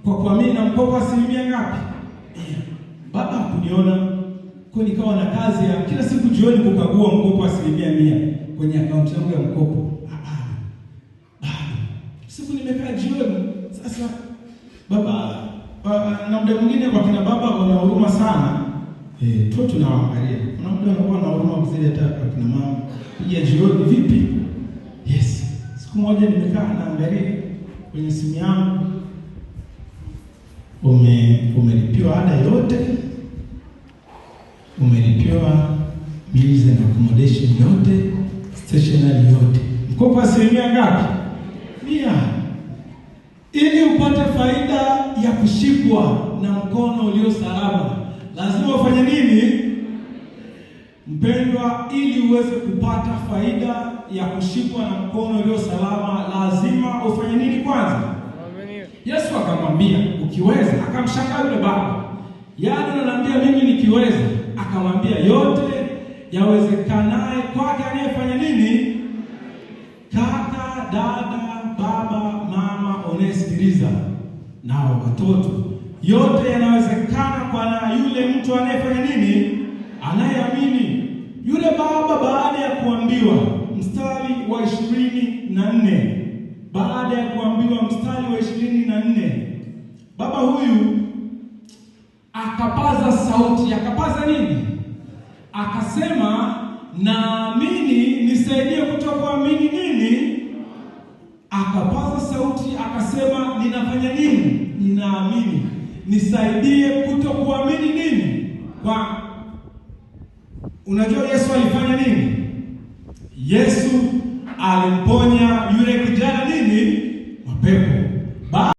Kwa kuamini na mkopo asilimia ngapi? Baba hakuniona, kwa nikawa na kazi ya kila siku jioni kukagua mkopo asilimia 100 kwenye akaunti yangu ya mkopo. Siku nimekaa jioni sasa, baba na muda mwingine kwa kina baba wana huruma sana. Tu tunawaangalia. Kuna muda anakuwa na huruma kuzidi hata kwa kina mama. Pia jioni vipi? Yes. Siku moja nimekaa naangalia kwenye simu yangu, umelipiwa ada yote, umelipiwa meals and accommodation yote, stationery yote. Mkopo asilimia ngapi? 100. Ili upate faida ya kushikwa na mkono ulio salama, lazima ufanye nini? Mpendwa, ili uweze kupata faida ya kushikwa na mkono ulio salama, lazima ufanye nini kwanza? Yesu akamwambia, ukiweza. Akamshangaa yule baba. Yaani ananiambia mimi nikiweza? Akamwambia, yote yawezekanaye kwake anayefanya nini? Kaka, dada, baba, mama, unayesikiliza nao watoto, yote yanawezekana kwa yule mtu anayefanya nini? Anayeamini. Yule baba baada ya kuambiwa, mstari wa 24, baada ya kuambiwa mstari wa 24, baba huyu akapaza sauti. Akapaza nini? Akasema, naamini, nisaidie kutokuamini nini? Akapaza sauti akasema, ninafanya nini? Ninaamini, nisaidie kutokuamini nini? Kwa unajua Yesu alifanya nini? Yesu alimponya yule kijana nini? Mapepo.